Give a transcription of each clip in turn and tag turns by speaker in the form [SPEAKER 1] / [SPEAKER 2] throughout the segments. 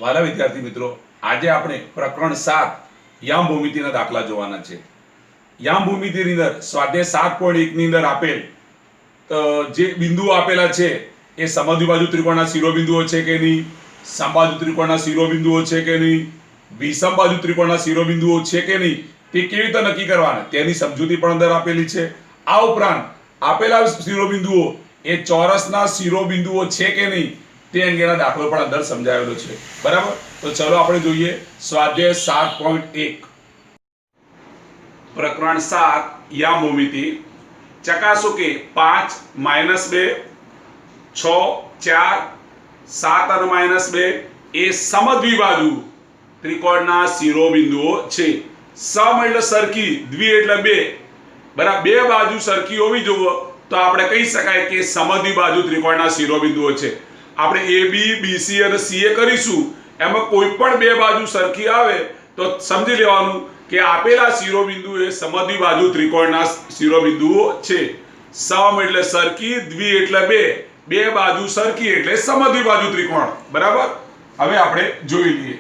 [SPEAKER 1] वाला विद्यार्थी मित्रों, आज આપણે પ્રકરણ 7 યામ ભૂમિતિના દાખલા જોવાના છે। યામ ભૂમિતિની અંદર સ્વાધ્યાય 7.1 ની અંદર આપેલ જે બિંદુઓ આપેલા છે એ સમદ્વિબાજુ ત્રિકોણના શિરોબિંદુઓ છે કે નહીં, સમબાજુ ત્રિકોણના શિરોબિંદુઓ છે કે નહીં, વિષમબાજુ ત્રિકોણના શિરોબિંદુઓ છે કે નહીં, તે કેવી રીતે નક્કી કરવાના તેની સમજૂતી પણ અંદર આપેલી છે। આ ઉપરાંત આપેલા શિરોબિંદુઓ એ ચોરસના શિરોબિંદુઓ છે કે નહીં તે અંગેના દાખલો પણ અંદર સમજાવેલો છે। બરાબર, તો ચલો આપણે જોઈએ સ્વાધ્યાય 7.1 પ્રકરણ 7 યામ ભૂમિતિ। ચકાસો કે 5 -2 6 4 7 અને -2 એ સમદ્વિબાજુ ત્રિકોણના શિરોબિંદુઓ છે। સમ એટલે સરખી, દ્વિ એટલે બે, બરાબર બે બાજુ સરખી હોવી જોઈએ તો આપણે કહી શકાય કે સમદ્વિબાજુ ત્રિકોણના શિરોબિંદુઓ છે। આપણે AB BC અને CA કરીશું, એમાં કોઈ પણ બે બાજુ સરખી આવે તો સમજી લેવાનું કે આપેલા શિરોબિંદુ એ સમદ્વિબાજુ ત્રિકોણના શિરોબિંદુઓ છે। સમ એટલે સરખી, દ્વિ એટલે બે, બે બાજુ સરખી એટલે સમદ્વિબાજુ ત્રિકોણ। બરાબર, હવે આપણે જોઈ લઈએ।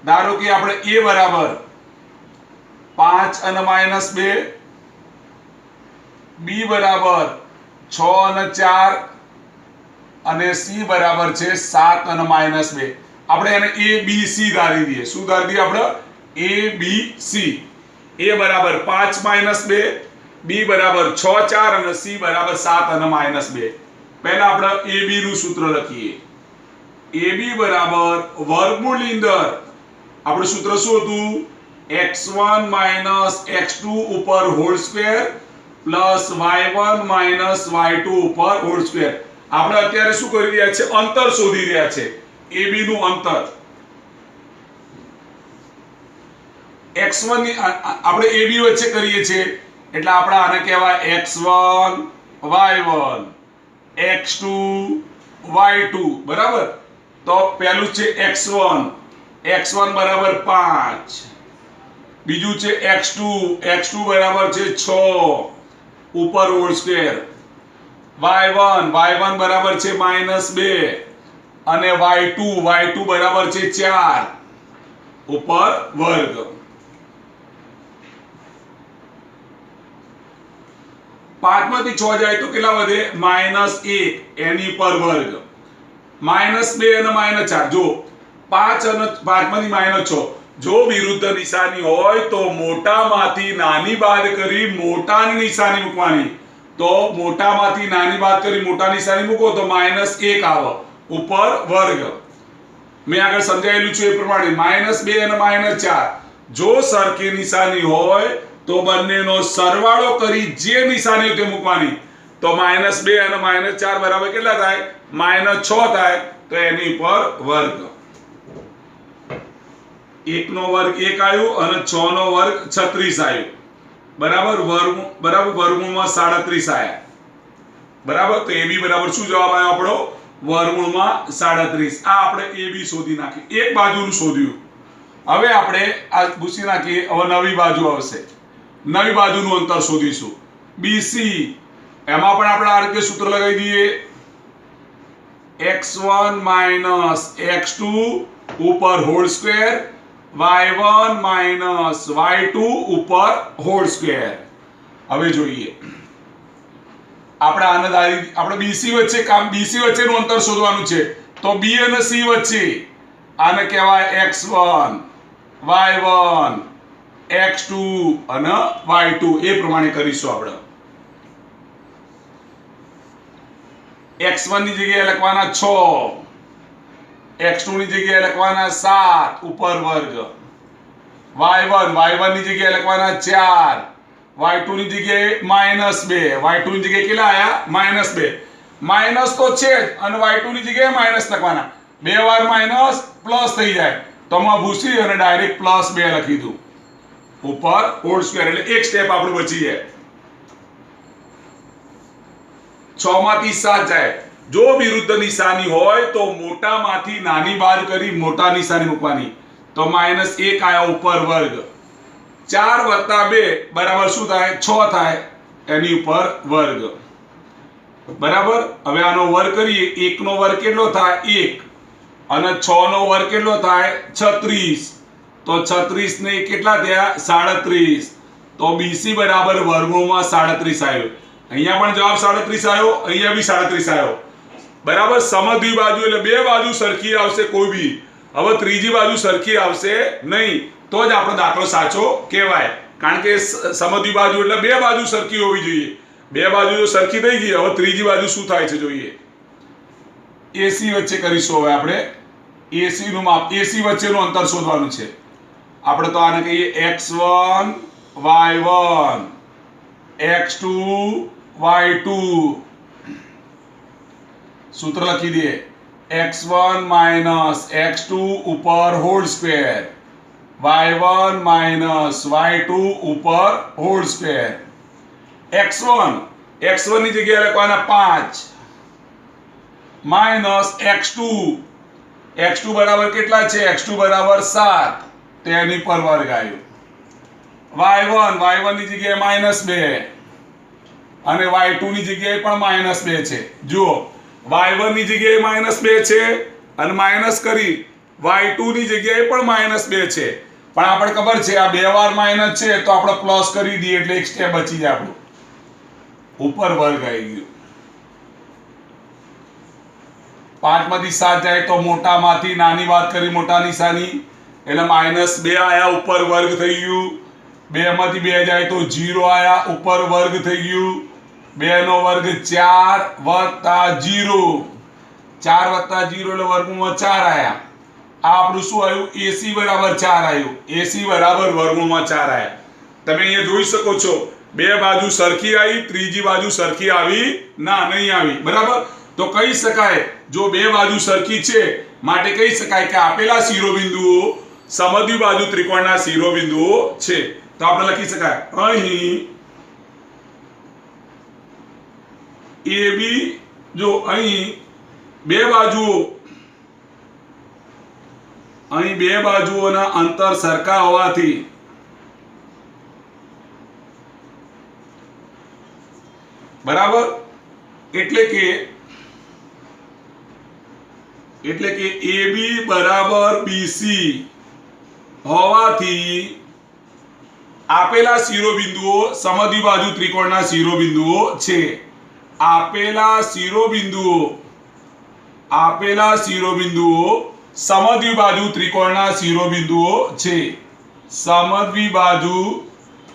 [SPEAKER 1] ધારો કે આપણે A બરાબર 5 અને -2, B બરાબર 6 અને 4 અને C બરાબર છે 7 અને -2। આપણે એને ABC ધારી દઈએ। શું ધારી દઈએ આપણે? ABC। A બરાબર 5 -2, B બરાબર 6 4 અને C બરાબર 7 અને -2। પહેલા આપણે AB નું સૂત્ર લખીએ। AB બરાબર વર્ગમૂળની અંદર આપણું સૂત્ર શું હતું? x1 - x2 ઉપર whole square plus y1 - y2 ઉપર હોલ સ્ક્વેર। આપણે અત્યારે શું કરી રહ્યા છે? અંતર શોધી રહ્યા છે। AB નું અંતર x1 ની આપણે AB વચ્ચે કરીએ છીએ એટલે આપણે આને કહેવાય x1 y1 x2 y2। બરાબર, તો પહેલું છે x1 બરાબર 5, બીજું છે x2 બરાબર છે 6 ઉપર હોલ સ્ક્વેર, y1 બરાબર છે -2 અને y2 બરાબર છે 4 ઉપર વર્ગ। પાંચમાંથી 6 જાય તો કેટલા વધે? -1 એની પર વર્ગ, -2 અને -4। જો 5 અને 5 માંથી -6, જો વિરુદ્ધ નિશાની હોય તો મોટામાંથી નાની બાદ કરી મોટાની નિશાની મૂકવાની। તો મોટામાંથી નાની બાદ કરી મોટા નિશાની મૂકો તો -1 આવે ઉપર વર્ગ। મેં આગળ સમજાવેલું છે એ પ્રમાણે -2 અને -4 જો સરખી નિશાની હોય તો બંનેનો સરવાળો કરી જે નિશાની તે મૂકવાની। તો -2 અને -4 બરાબર કેટલા થાય? -6 થાય, તો એની પર વર્ગ। 1 નો વર્ગ 1 આવ્યું અને 6 નો વર્ગ 36 આવ્યું। બરાબર, વર્ગમૂળમાં 37 આયા। બરાબર, તો AB બરાબર શું જવાબ આવ્યો આપણો? વર્ગમૂળમાં 37। આ આપણે AB શોધી નાખી, એક બાજુનું શોધ્યું। હવે આપણે આ ભૂસી નાખીએ। હવે નવી બાજુ આવશે, નવી બાજુનું અંતર શોધીશું BC। એમાં પણ આપણે આ રીતે સૂત્ર લગાવી દઈએ। x1 - x2 ઉપર હોલ સ્ક્વેર, y1 - y2 ઉપર હોલ સ્ક્વેર। હવે જોઈએ આપણે BC વચ્ચેનું અંતર શોધવાનું છે। તો B અને C વચ્ચે આને કહેવાય x1 y1 x2 અને y2। એ પ્રમાણે કરીશું। આપણે x1 ની જગ્યાએ લખવાના 6, x2 ની જગ્યાએ લખવાના 7 ઉપર વર્ગ, y1 ની જગ્યાએ લખવાના 4, y2 ની જગ્યાએ -2, y2 ની જગ્યાએ કેટલા આયા? -2, માઈનસ તો છે જ અને y2 ની જગ્યાએ માઈનસ લખવાના। બે વાર માઈનસ પ્લસ થઈ જાય તો આમાં ભૂસી અને ડાયરેક્ટ +2 લખી દઉં ઉપર હોલ સ્ક્વેર, એટલે એક સ્ટેપ આપણું બચી જાય। 6 માંથી 7 જાય, જો વિરુદ્ધ નિશાની હોય તો મોટામાંથી નાની બાદ કરી મોટા નિશાની મૂકવાની। તો -1 આયા ઉપર વર્ગ, 4 + 2 બરાબર શું થાય? 6 થાય, એની ઉપર વર્ગ। બરાબર, હવે આનો વર્ગ કરીએ। 1 નો વર્ગ કેટલો થાય? 1 અને 6 નો વર્ગ કેટલો થાય 36, તો 36 ને કેટલા થયા 37, તો BC બરાબર વર્ગમૂળમાં 37 આવ્યો. અહીંયા પણ જવાબ 37 આવ્યો, અહીંયા બી 37 આવ્યો. બરાબર. સમદ્વિ બાજુ એટલે બે બાજુ સરખી આવશે કોઈ બી. હવે ત્રીજી બાજુ સરખી આવશે નહીં તો જ આપણો દાખલો સાચો કહેવાય. કારણ કે સમદ્વિ બાજુ એટલે બે બાજુ સરખી હોવી જોઈએ. બે બાજુ જો સરખી થઈ ગઈ, હવે ત્રીજી બાજુ શું થાય છે જોઈએ. AC વચ્ચે કરીશું. હવે આપણે AC નું માપ, AC વચ્ચેનું અંતર શોધવાનું છે. આપણે તો આને કહીએ x1 y1 x2 y2. સૂત્ર લખી દઈએ x1 - x2 ઉપર હોલ સ્ક્વેર, y1 - y2 ઉપર હોલ સ્ક્વેર. x1 ની જગ્યાએ લખવાના 5 માઇનસ x2 બરાબર કેટલા છે? x2 બરાબર 7, તેની પર વર્ગ આવ્યો. y1 ની જગ્યાએ -2 અને y2 ની જગ્યાએ પણ -2 છે. જુઓ, y1 ની જગ્યાએ -2 છે અને માઇનસ કરી y2 ની જગ્યાએ પણ -2 છે. પણ આપણે ખબર છે આ બે વાર માઇનસ છે તો આપણે પ્લસ કરી દઈએ એટલે એક સ્ટેપ બચી જાય. આપણું ઉપર વર્ગ આવી ગયો. 5 માંથી 7 જાય તો મોટામાંથી નાની વાત કરી, મોટા નિશાની એટલે -2 આયા, ઉપર વર્ગ થઈ ગયું. 2 માંથી 2 જાય તો 0 આયા, ઉપર વર્ગ થઈ ગયું. 2 નો વર્ગ 4 વત્તા 0, 4 વત્તા 0 એટલે વર્ગમૂળમાં 4 આયા. આ આપણું શું આવ્યું? AC બરાબર 4 આવ્યું. AC બરાબર વર્ગમૂળમાં 4 આયા. તમે અહીંયા જોઈ શકો છો બે બાજુ સરખી આવી, ત્રીજી બાજુ સરખી આવી ના, નહીં આવી. બરાબર. તો કહી શકાય જો બે બાજુ સરખી છે માટે કહી શકાય કે આપેલા શિરોબિંદુઓ સમદ્વિ બાજુ ત્રિકોણના શિરોબિંદુઓ છે. તો આપણે લખી શકાય અહીં AB, જો અહીં બે બાજુઓના અંતર સરખા હોવાથી બરાબર, એટલે કે AB બરાબર BC હોવાથી આપેલા શિરોબિંદુઓ સમદ્વિ બાજુ ત્રિકોણના શિરોબિંદુઓ છે. આપેલા શિરોબિંદુઓ સમદ્વિ બાજુ ત્રિકોણના શિરોબિંદુઓ છે. સમદ્વિ બાજુ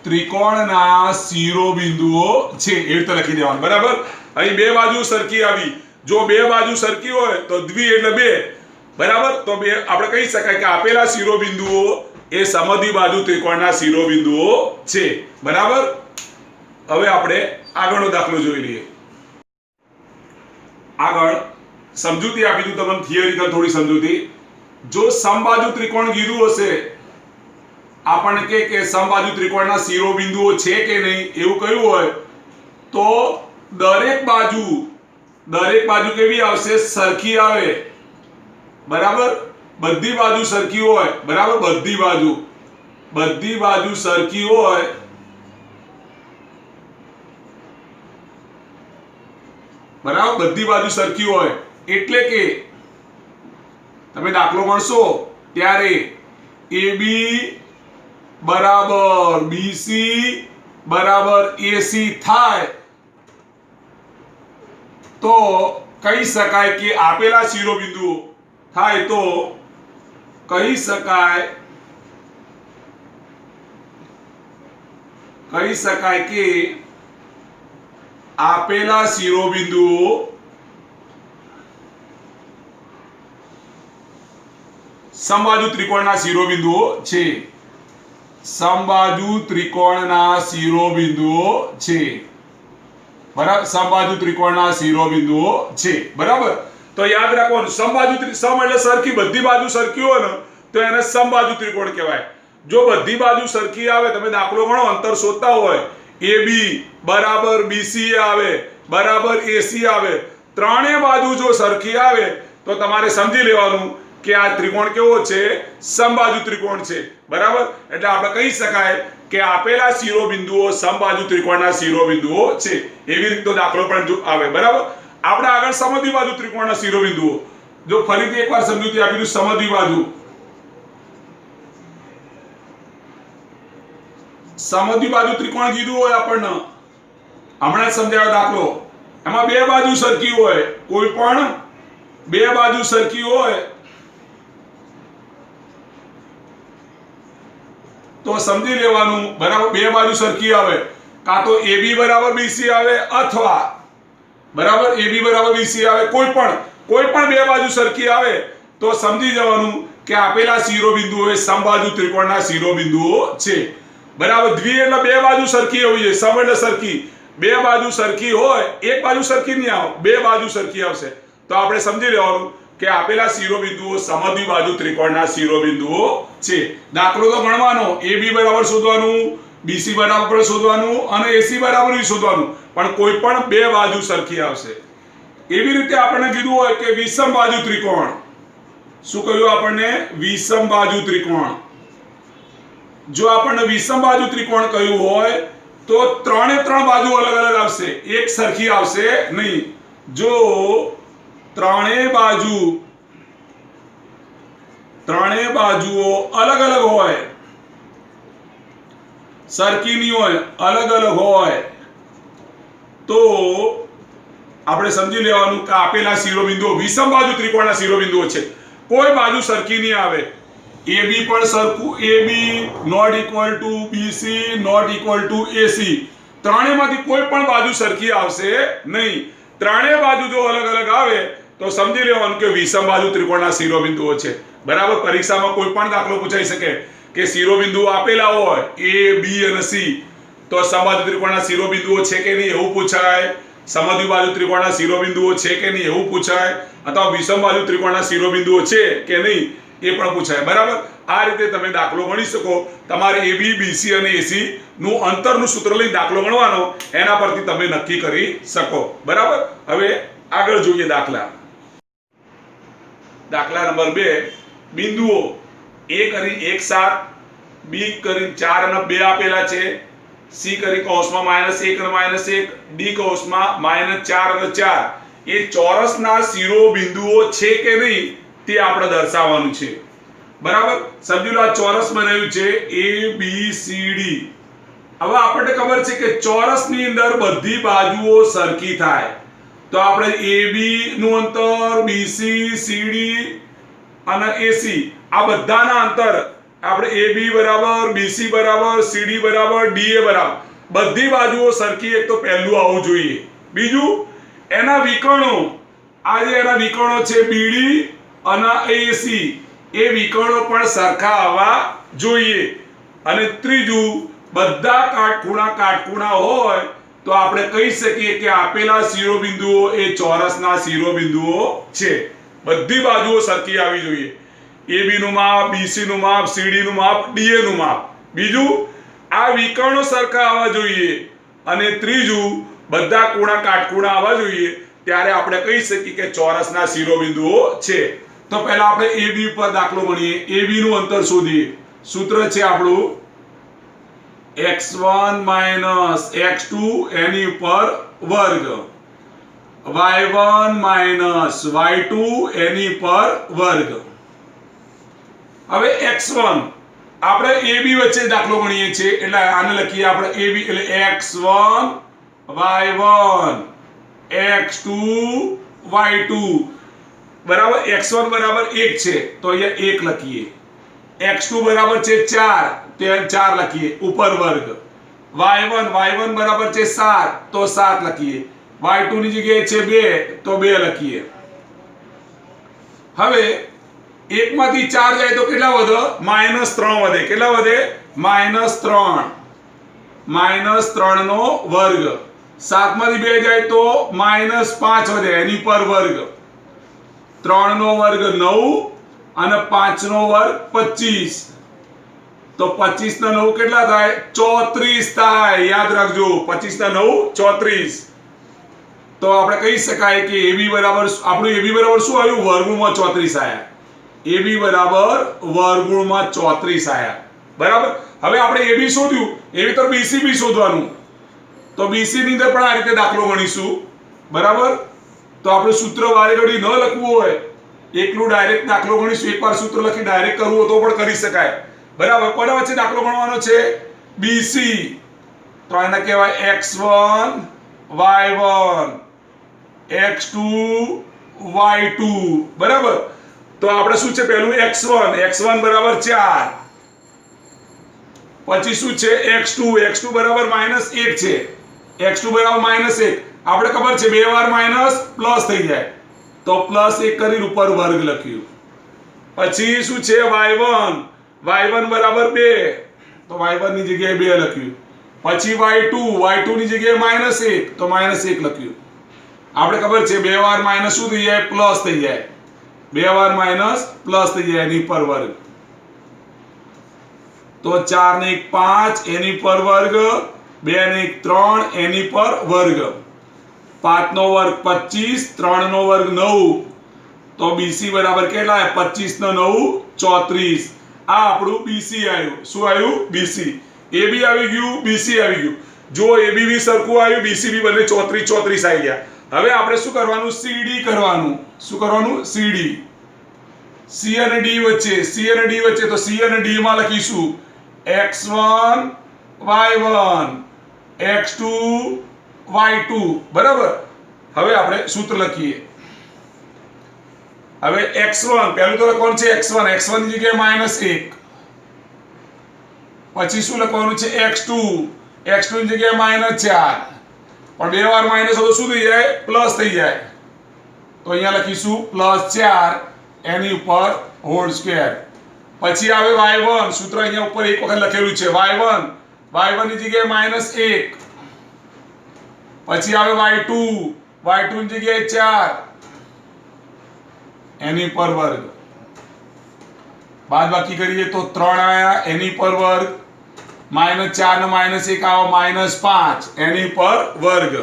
[SPEAKER 1] ત્રિકોણના શિરોબિંદુઓ છે, એ રીતે લખી દેવાનું. બરાબર. અહીં બે બાજુ સરખી આવી. જો બે બાજુ સરખી હોય તો દ્વિ એટલે બે. બરાબર. તો બે આપણે કહી શકાય કે આપેલા શિરોબિંદુઓ એ સમદ્વિ બાજુ ત્રિકોણના શિરોબિંદુઓ છે. બરાબર. હવે આપણે આગળનો દાખલો જોઈ લઈએ. આગળ સમજૂતી આપી દઉં તમને, થિયરિકલ થોડી સમજૂતી. જો સમબાજુ ત્રિકોણ કીધું હશે, આપણને કે સમબાજુ ત્રિકોણના શિરોબિંદુઓ છે કે નહીં એવું કહ્યું હોય તો દરેક બાજુ કેવી આવશે? સરખી આવે. બરાબર. બધી બાજુ સરખી હોય. બરાબર. બધી બાજુ સરખી હોય બરાબર. બધી બાજુ સરખી હોય એટલે કે તમે દાખલો ગણશો ત્યારે AB બરાબર BC બરાબર AC થાય તો કહી શકાય કે આપેલા શિરોબિંદુઓ થાય તો કહી શકાય કે આપેલા શિરોબિંદુઓ સમબાજુ ત્રિકોણના શિરોબિંદુઓ છે. સમબાજુ ત્રિકોણના શિરોબિંદુઓ છે. બરાબર. સમબાજુ ત્રિકોણના શિરોબિંદુઓ છે. બરાબર. તો યાદ રાખવાનું, સમબાજુ સમ એટલે સરખી, બધી બાજુ સરખી હોય ને તો એને સમબાજુ ત્રિકોણ કહેવાય. જો બધી બાજુ સરખી આવે, તમે દાખલો ગણો, અંતર શોધતા હોય, AB બરાબર BC આવે બરાબર AC આવે, ત્રણેય બાજુ જો સરખી આવે તો તમારે સમજી લેવાનું કે આ ત્રિકોણ કેવો છે? સમબાજુ ત્રિકોણ છે. બરાબર. એટલે આપણે કહી શકાય કે આપેલા શિરોબિંદુઓ સમબાજુ ત્રિકોણના શિરોબિંદુઓ છે. એવી રીતનો દાખલો પણ આવે. બરાબર. આપણે આગળ સમદ્વિ બાજુ ત્રિકોણના શિરોબિંદુઓ જો ફરીથી એકવાર સમજૂતી આપી દઉં, સમદ્વિબાજુ ત્રિકોણ કીધું હોય આપણને, હમણાં જ સમજાવ્યો દાખલો, એમાં બે બાજુ સરખી હોય, કોઈ પણ બે બાજુ સરખી હોય તો સમજી લેવાનું, બરાબર, બે બાજુ સરખી આવે, કાં તો AB બરાબર BC આવે અથવા બરાબર AB બરાબર BC આવે, કોઈ પણ બે બાજુ સરખી આવે તો સમજી જવાનું કે આપેલા શિરોબિંદુઓ એ સમબાજુ ત્રિકોણના શિરોબિંદુઓ છે, બરાબર. દ્વિ એટલે બે બાજુ સરખી હોવી જોઈએ, સમ એટલે સરખી, બે બાજુ સરખી હોય, એક બાજુ સરખી નહીં આવે, બે બાજુ સરખી આવશે તો આપણે સમજી લેવાનું કે આપેલા શિરોબિંદુઓ સમદ્વિબાજુ ત્રિકોણના શિરોબિંદુઓ છે. દાખલો તો ગણવાનો, AB બરાબર શોધવાનું, BC બરાબર શોધવાનું અને AC બરાબર શોધવાનું, પણ કોઈ પણ બે બાજુ સરખી આવશે. એવી રીતે આપણને કીધું હોય કે વિષમ બાજુ ત્રિકોણ, શું કહ્યું આપણને? વિષમ બાજુ ત્રિકોણ. જો આપણને વિષમ બાજુ ત્રિકોણ કહ્યું હોય તો ત્રણે ત્રણ બાજુ અલગ અલગ આવશે, એક સરખી આવશે નહીં. જો ત્રણેય બાજુઓ અલગ અલગ હોય, સરખી નહીં હોય, અલગ અલગ હોય તો આપણે સમજી લેવાનું કે આપેલા શિરોબિંદુઓ વિષમ બાજુ ત્રિકોણના શિરોબિંદુઓ છે. કોઈ બાજુ સરખી નહીં આવે, AB પણ સરખું, AB not equal to BC not equal to AC, ત્રણેયમાંથી કોઈ પણ બાજુ સરખી આવશે નહીં. ત્રણેય બાજુ જો અલગ અલગ આવે તો સમજી લેવાનું કે વિષમ બાજુ ત્રિકોણના શિરોબિંદુઓ છે, બરાબર. પરીક્ષામાં કોઈ પણ દાખલો પૂછાઈ શકે કે શિરોબિંદુઓ આપેલા હોય A, B અને C, તો સમબાજુ ત્રિકોણના શિરોબિંદુઓ છે કે નહીં એવું પૂછાય, સમદ્વિબાજુ ત્રિકોણના શિરોબિંદુઓ છે કે નહીં એવું પૂછાય, અથવા વિષમ બાજુ ત્રિકોણના શિરોબિંદુઓ છે કે નહીં એ પણ પૂછાય, બરાબર. આ રીતે તમે દાખલો ગણી શકો. તમારે AB, BC અને AC નું અંતરનું સૂત્ર લઈને દાખલો ગણવાનો, એના પરથી તમે નક્કી કરી શકો, બરાબર. હવે આગળ જોઈએ દાખલા નંબર 2. બિંદુઓ A કરી 1 7, B કરી 4 અને 2 આપેલા છે, C કરી કૌંસમાં -1 અને -1, D કૌંસમાં -4 અને 4 એ ચોરસના શિરોબિંદુઓ છે કે નહીં તે આપણે દર્શાવવાનું છે, બરાબર. સમજી લો આ ચોરસ બનાવ્યું છે ABCD. હવે આપણને ખબર છે કે ચોરસની અંદર બધી બાજુઓ સરખી થાય તો આપણે AB નું અંતર, BC, CD અને AC આ બધાના અંતર આપણે AB બરાબર, BC બરાબર, CD બરાબર, DA બરાબર, બધી બાજુઓ સરખી એક તો પહેલું આવવું જોઈએ. બીજું એના વિકર્ણો, આ જે એના વિકર્ણો છે BD અને AC, એ વિકર્ણો પણ સરખા આવવા જોઈએ. અને ત્રીજું બધા કાટખૂણા હોય તો આપણે કહી શકીએ કે આપેલા શિરોબિંદુઓ એ ચોરસના શિરોબિંદુઓ છે. બધી બાજુઓ સરખી આવવી જોઈએ, AB નું માપ, BC નું માપ, CD નું માપ, DA નું માપ. બીજું આ વિકર્ણો સરખા આવવા જોઈએ અને ત્રીજું બધા કાટખૂણા આવવા જોઈએ, ત્યારે આપણે કહી શકીએ કે ચોરસના શિરોબિંદુઓ છે. તો પહેલા આપણે AB પર દાખલો ગણીએ. AB નું અંતર શોધીએ. સૂત્ર છે આપણું x1 - x2 એની ઉપર વર્ગ, y1 - y2 એની પર વર્ગ. હવે x1 આપણે AB વચ્ચે દાખલો ગણીએ છીએ એટલે આને લખીએ આપણે AB એટલે x1 y1 x2 y2, બરાબર. x1 બરાબર 1 છે તો અહીંયા 1 લખીએ, x2 બરાબર છે 4 તો 4 લખીએ ઉપર વર્ગ, y1 બરાબર છે 7 તો 7 લખીએ, y2 ની જગ્યાએ છે 2 તો 2 લખીએ. હવે 1 માંથી 4 જાય તો કેટલા વધે? -3 વધે. કેટલા વધે? -3 નો વર્ગ. 7 માંથી 2 જાય તો -5 વધે, એની પર વર્ગ. 3 નો વર્ગ 9 અને 5 નો વર્ગ 25, તો 25 ના 9 કેટલા થાય? 34 થાય. યાદ રાખજો, 25 ના 9 34. તો આપણે કહી શકાય કે AB બરાબર આપણું AB બરાબર શું આવ્યું? વર્ગમૂળમાં 34 આયા. AB બરાબર વર્ગમૂળમાં 34 આયા, બરાબર. હવે આપણે AB શોધ્યું, એવી તો BC બી શોધવાનું, તો BC ની અંદર પણ આ રીતે દાખલો ગણીશું, બરાબર. તો આપણે સૂત્ર વારે ઘડી ન લખવું હોય, એકલું ડાયરેક્ટ દાખલો ગણીશું. એકવાર સૂત્ર લખી ડાયરેક્ટ કરવું હોય તો પણ કરી શકાય. બરાબર. કોના વચ્ચે દાખલો ગણવાનો છે? BC. તો આને કહેવાય x1 y1 x2 y2. બરાબર. તો આપણે શું છે? પહેલું x1 બરાબર 4. પછી શું છે? x2 બરાબર -1 છે. x2 બરાબર -1. આપણે ખબર છે બે વાર માઈનસ પ્લસ થઈ જાય તો +1 કરીને ઉપર વર્ગ લખ્યું. પછી શું છે? y1 બરાબર 2 તો y1 ની જગ્યાએ 2 લખ્યું. પછી y2 ની જગ્યાએ -1 તો -1 લખ્યું. આપણે ખબર છે બે વાર માઈનસ શું થઈ જાય? પ્લસ થઈ જાય. બે વાર માઈનસ પ્લસ થઈ જાય એની પર વર્ગ. તો 4 ને 1 5 એની પર વર્ગ, 2 ને 1 3 એની પર વર્ગ, 5 નો વર્ગ 25, 3 નો વર્ગ 9. તો BC બરાબર કેટલા? 25 નો 9 34. આ આપણું BC આવ્યું. શું આવ્યું? BC. AB આવી ગયું, BC આવી ગયું. જો AB બી સરખું આવ્યું, BC બી બંને 34 આવી ગયા. હવે આપણે શું કરવાનું? CD કરવાનું. શું કરવાનું? CD. C અને D વચ્ચે, તો C અને D માં લખીશું x1 y1 x2 y2. બરાબર. હવે આપણે સૂત્ર લખીએ. હવે x1 પહેલું તો લખવાનું છે x1 ની જગ્યાએ -1. પછી શું લખવાનું છે? x2 ની જગ્યાએ -4. પણ બે વાર માઈનસ હોય તો શું થઈ જાય? પ્લસ થઈ જાય. તો અહીંયા લખીશું +4 એની ઉપર હોલ સ્ક્વેર. પછી આવે y1. સૂત્ર અહીંયા ઉપર એક વખત લખેલું છે y1 ની જગ્યાએ -1. પછી આવે y2 ની જગ્યાએ 4 એની પર વર્ગ. બાદબાકી કરીએ તો 3 આયા એની પર વર્ગ, -4 ને -1 આવે -5 એની પર વર્ગ.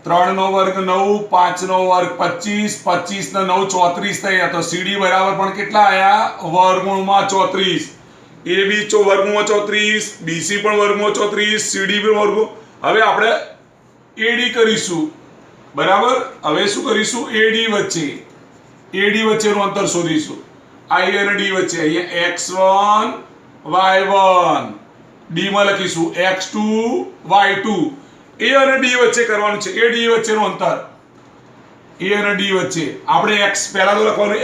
[SPEAKER 1] 3 નો વર્ગ 9, 5 નો વર્ગ 25, 25 ને 9 34 થયા. તો CD બરાબર પણ કેટલા આયા? વર્ગમૂળમાં 34. AB વર્ગમૂળમાં 34, BC પણ વર્ગમૂળમાં 34, CD પણ વર્ગમૂળ. હવે આપણે AD કરીશું. બરાબર. હવે શું કરીશું? AD વચ્ચેનું અંતર શોધીશું. I અને D વચ્ચે અહીંયા x1 y1 D માં લખીશું x2 y2. A અને D વચ્ચે કરવાનું છે. AD વચ્ચેનું અંતર, A અને D વચ્ચે આપણે x પહેલા તો લખવાનું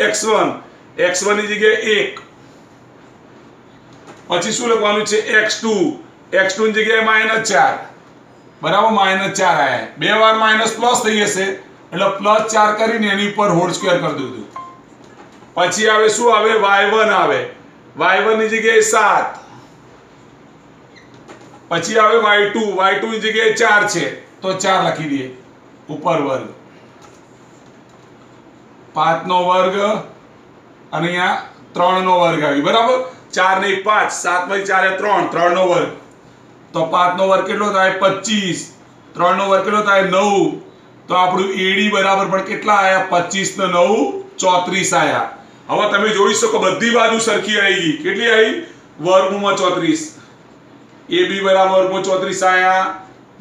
[SPEAKER 1] x1 ની જગ્યાએ 1. પછી શું લખવાનું છે? x2 ની જગ્યાએ -4. બરાબર. -4 આયા. બે વાર માઈનસ પ્લસ થઈ જશે એટલે +4 કરીને એની ઉપર હોલ સ્ક્વેર કરી દીધું. પછી આવે શું આવે? y1 ની જગ્યાએ 7. પછી આવે y2 ની જગ્યાએ 4 છે તો 4 લખી દઈએ ઉપર વર્ગ. 5 નો વર્ગ અને અહીંયા 3 નો વર્ગ આવી. બરાબર. 4 ને 5, 7 માંથી 4 3 નો વર્ગ. તો 5 નો વર્ગ કેટલો થાય? 25. 3 નો વર્ગ કેટલો થાય? 9. તો આપણું AD બરાબર પણ કેટલા આયા? 25 ને 9 34 આયા. હવે તમે જોઈ શકો બધી બાજુ સરખી આવી ગઈ. કેટલી આવી? વર્ગમૂળમાં 34. AB બરાબર વર્ગમૂળ 34 આયા,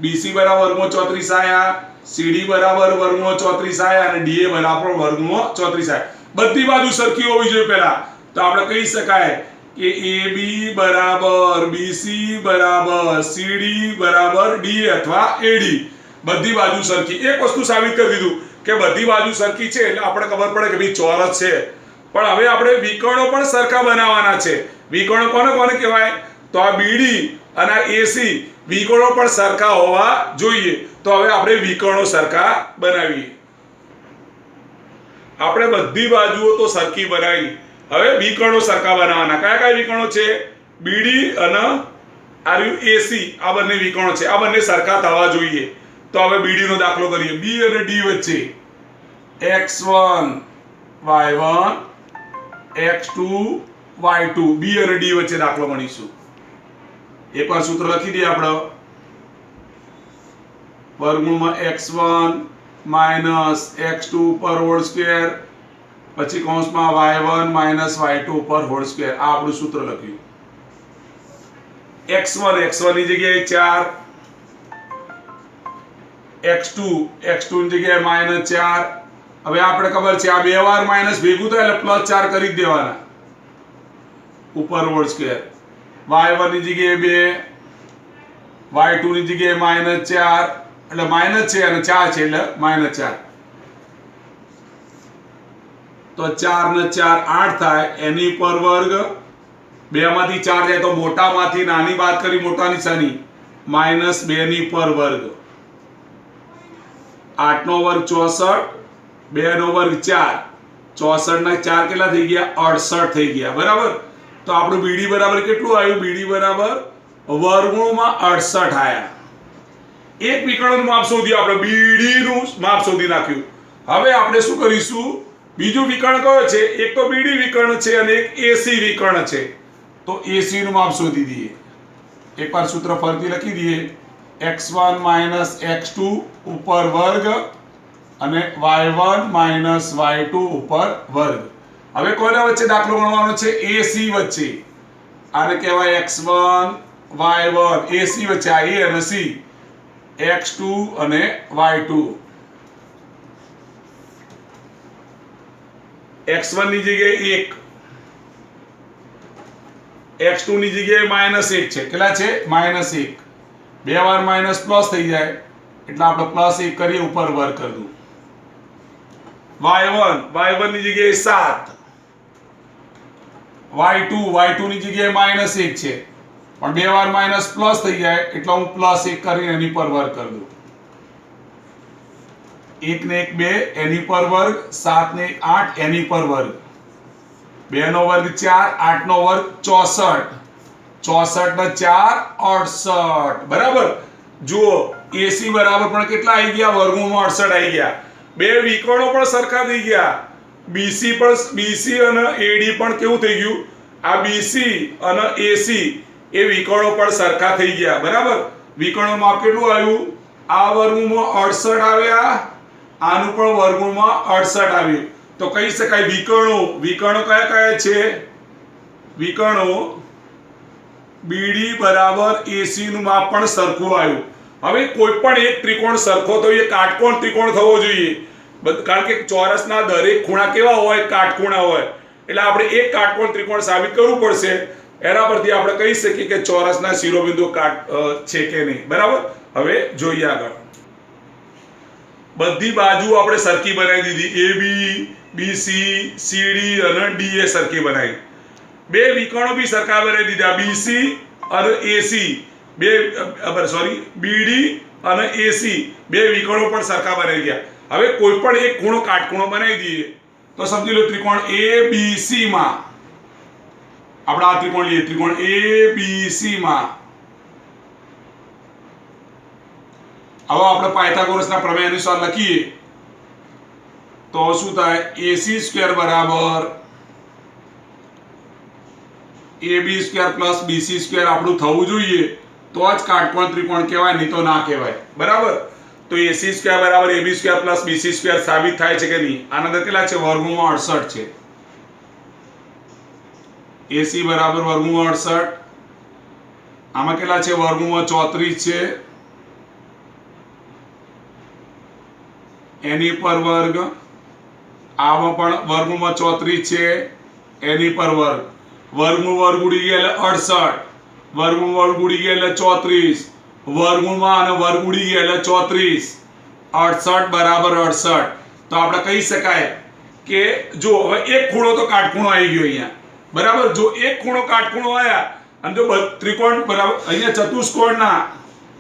[SPEAKER 1] BC બરાબર વર્ગમૂળ 34 આયા, CD બરાબર વર્ગમૂળ 34 આયા અને DA બરાબર વર્ગમૂળ 34 આયા. બધી બાજુ સરખી હોવી જોઈએ પહેલા. તો આપણે કહી શકાય કે AB બરાબર BC બરાબર CD બરાબર DA અથવા AD. બધી બાજુ સરખી. એક વસ્તુ સાબિત કરી દીધું કે બધી બાજુ સરખી છે એટલે આપણે ખબર પડે કે ભાઈ ચોરસ છે. પણ હવે આપણે વિકર્ણો પણ સરખા બનાવવાના છે. વિકર્ણો કોને કહેવાય? તો આ BD અને AC વિકર્ણો પણ સરખા હોવા જોઈએ. તો હવે આપણે વિકર્ણો સરખા બનાવીએ. આપણે બધી બાજુઓ તો સરખી બનાવી. હવે વિકર્ણો સરખા બનાવવાના. કયા વિકર્ણો છે? BD અને AC. આ બંને વિકર્ણો છે. આ બંને સરખા થવા જોઈએ. તો હવે BD નો દાખલો કરીએ. B અને D વચ્ચે x1 y1 x2 y2 B અને D વચ્ચે દાખલો ગણીશું. એકવાર સૂત્ર લખી દઈએ આપણે. વર્ગમૂળમાં x1 x2 પર હોલ સ્ક્વેર, પછી કૌંસમાં y1 y2 પર હોલ સ્ક્વેર. આ આપણું સૂત્ર લખ્યું. x1 ની જગ્યાએ 4, x2 ની જગ્યાએ -4, હવે આપણે ખબર છે આ બે વાર માઇનસ ભેગું થાય એટલે +4 કરી જ દેવાના ઉપર હોલ સ્ક્વેર. y1 ની જગ્યાએ 2, y2 ની જગ્યાએ -4 એટલે માઇનસ છે અને 4 છે એટલે -4. તો 4 ને 4 8 થાય એની પર વર્ગ. 2 માંથી 4 જાય તો મોટામાંથી નાની બાદ કરી મોટા નિશાની -2 ની પર વર્ગ. 8 નો વર્ગ 64, 2 નો વર્ગ 4, 64 ના 4 કેટલા થઈ ગયા 68 થઈ ગયા. બરાબર. તો આપણું બીડી બરાબર કેટલું આવ્યું? બીડી બરાબર વર્ગમૂળમાં 68 આયા. એક વિકર્ણનું માપ શોધ્યું આપણે, બીડી નું માપ શોધી નાખ્યું. હવે આપણે શું કરીશું? બીજું વિકર્ણ કયો છે? એક તો બીડી વિકર્ણ છે અને એક એસી વિકર્ણ છે. તો એસી નું માપ શોધી દઈએ. એકવાર સૂત્ર ફરીથી લખી દઈએ. x1 - x2 ઉપર વર્ગ અને y1 - y2 ઉપર વર્ગ. હવે કોના વચ્ચે દાખલો ગણવાનો છે? એસી વચ્ચે. આને કહેવાય x1 y1 એસી વચ્ચે આ a અને c, x2 અને y2. x1 ની જગ્યાએ 1, x2 ની જગ્યાએ -1 છે. કેટલા છે? -1. બે વાર માઇનસ પ્લસ થઈ જાય એટલે આપણે +1 કરીએ ઉપર વર્ગ કરી દઉં. y1 ની જગ્યાએ 7, y2 ની જગ્યાએ -1 છે પણ બે વાર માઇનસ પ્લસ થઈ જાય એટલે હું +1 કરીને એની પર વર્ગ કરી દઉં. 1 ને 1 2 એની પર વર્ગ, 7 ને 1 8 એની પર વર્ગ. 2 નો વર્ગ 4, 8 નો વર્ગ 64, 64 ને 4 68. બરાબર. જુઓ એસી બરાબર પણ કેટલા આવી ગયા? વર્ગમૂળમાં 68 આવી ગયા. બે વિકર્ણો પણ સરખા થઈ ગયા. બીસી અને એડી પણ કેવું થઈ ગયું? આ બીસી અને એસી એ વિકર્ણો પણ સરખા થઈ ગયા. બરાબર. વિકર્ણોનું માપ કેટલું આવ્યું? આ વર્ગમૂળમાં 68 આવ્યા, આનું પણ વર્ગમૂળમાં 68 આવ્યું. તો કહી શકાય વિકર્ણો કયા કયા છે? વિકર્ણો બીડી બરાબર એસી નું માપ પણ સરખું આવ્યું. હવે કોઈ પણ એક ત્રિકોણ સરખો તો એ કાટકોણ ત્રિકોણ થવો જોઈએ. કારણ કે ચોરસના દરેક ખૂણા કેવા હોય? કાટખૂણા હોય. એટલે આપણે એક કાટકોણ ત્રિકોણ સાબિત કરવું પડશે. એના પરથી આપણે કહી શકીએ કે ચોરસના શિરોબિંદુ છે કે નહીં. બરાબર. હવે જોઈએ આગળ. બધી બાજુ આપણે સરખી બનાવી દીધી. AB, BC, CD અને DA સરખી બનાવી. બે વિકર્ણો બી સરખા બનાવી દીધા. BC અને AC BD અને AC બે વિકર્ણો પણ સરખા બનાવી ગયા. હવે કોઈ પણ એક ખૂણો કાટખૂણો બનાવી દઈએ તો સમજી લો ત્રિકોણ ABC માં આપણે આ ત્રિકોણ લઈએ. ત્રિકોણ ABC માં હવે આપણે પાયથાગોરસના પ્રમેય અનુસાર લખીએ તો શું થાય? AC² બરાબર AB² + BC² આપણું થવું જોઈએ તો જ કાટકોણ ત્રિકોણ કહેવાય, નહીં તો ના કહેવાય. બરાબર. તો AC² બરાબર AB² + BC² સાબિત થાય છે કે નહીં? આના અંદર કેટલા છે? વર્ગમૂળમાં 68 છે. AC બરાબર વર્ગમૂળમાં 68. આમાં કેટલા છે? વર્ગમૂળમાં 34 છે. એની પર વર્ગ. આમાં પણ વર્ગમૂળમાં 34 છે. એની પર વર્ગ. વર્ગમૂળ વર્ગ ઉડી ગયા એટલે 68, વર્ગમૂળ વર્ગ ઉડી ગયા એટલે 34, વર્ગમૂળમાં અને વર્ગ ઉડી ગયા એટલે 34. 68 બરાબર 68. તો આપણે કહી શકાય કે જો હવે એક ખૂણો તો કાટખૂણો આવી ગયો અહીંયા. બરાબર. જો એક ખૂણો કાટખૂણો આયા અને જો ત્રિકોણ બરાબર અહીંયા ચતુષ્કોણના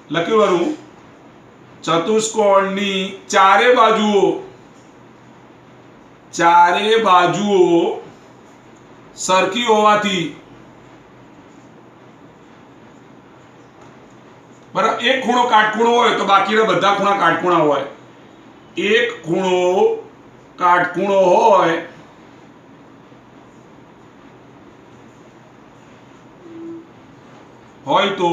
[SPEAKER 1] લખ્યું વાળું ચતુષ્કોણની ચારે બાજુઓ સરખી હોવાથી બરાબર એક ખૂણો કાટખૂણો હોય તો બાકીના બધા ખૂણા કાટખૂણા હોય. એક ખૂણો કાટખૂણો હોય તો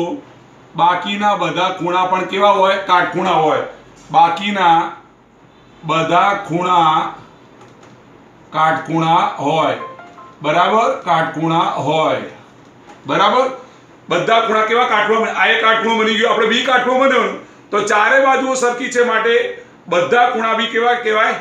[SPEAKER 1] બાકીના બધા ખૂણા પણ કેવા હોય? કાટખૂણા હોય. બાકીના બધા ખૂણા કાટખૂણા હોય. બરાબર. કાટખૂણા હોય. બરાબર. બધા ખૂણા કેવા? કાટખૂણા. આ એક કાટખૂણો બની ગયો. આપણે બી કાટખૂણો બન્યો તો ચારે બાજુઓ સરખી છે માટે બધા ખૂણા બી કેવા કહેવાય?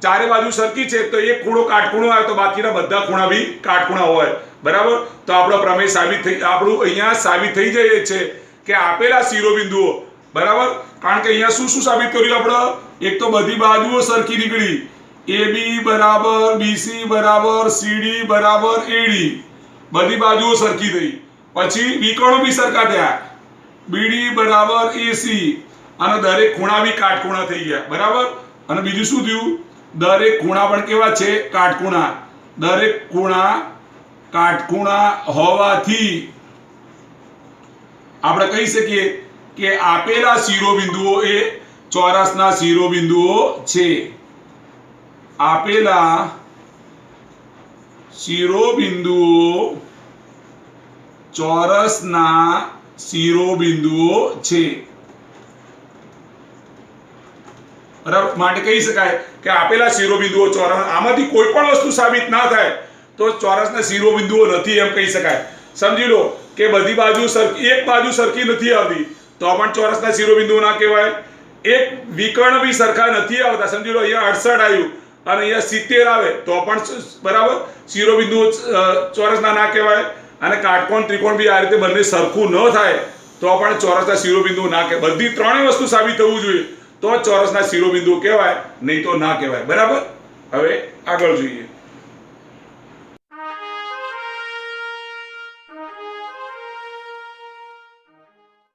[SPEAKER 1] ચારે બાજુ સરખી છે તો એક ખૂણો કાટખૂણો આવે તો બાકીના બધા ખૂણા બી કાટખૂણા હોય, બરાબર. તો આપણો પ્રમેય સાબિત થઈ, આપણું અહીંયા સાબિત થઈ જાય છે કે આપેલા શિરોબિંદુઓ, બરાબર. કારણ કે અહીંયા શું શું સાબિત કર્યું આપણે? એક તો બધી બાજુઓ સરખી નીકળી, AB બરાબર BC બરાબર CD બરાબર AD, બધી બાજુઓ સરખી થઈ. પછી વિકર્ણો બી સરખા થયા, BD બરાબર AC, અને દરેક ખૂણા બી કાટખૂણા થઈ ગયા, બરાબર. અને બીજું શું થયું? દરેક ખૂણા પણ કેવા છે? કાટખૂણા. દરેક ખૂણા કાટખૂણા હોવાથી આપણે કહી શકીએ કે આપેલા શિરોબિંદુઓ એ ચોરસના શિરોબિંદુઓ છે. આપેલા શિરોબિંદુઓ ચોરસના શિરોબિંદુઓ છે, બરાબર. માટે કહી શકાય કે આપેલા શિરોબિંદુઓ ચોરસ, આમાંથી કોઈ પણ વસ્તુ સાબિત ના થાય તો ચોરસના શિરોબિંદુઓ નથી એમ કહી શકાય. સમજી લો કે બધી બાજુ સરખી, એક બાજુ સરખી નથી આવતી તો પણ ચોરસના શિરોબિંદુઓ ના કહેવાય. એક વિકર્ણ બી સરખા નથી આવતા, સમજી લો અહીંયા 68 આવ્યું અને અહીંયા 70 આવે તો પણ બરાબર શિરોબિંદુઓ ચોરસના ના કહેવાય. અને કાટકોણ ત્રિકોણ બી આ રીતે બંને સરખું ન થાય તો પણ ચોરસના શિરોબિંદુઓ ના કહેવાય. બધી ત્રણેય વસ્તુ સાબિત થવું જોઈએ તો ચોરસના શિરોબિંદુઓ કહેવાય, નહીં તો ના કહેવાય, બરાબર. હવે આગળ જોઈએ.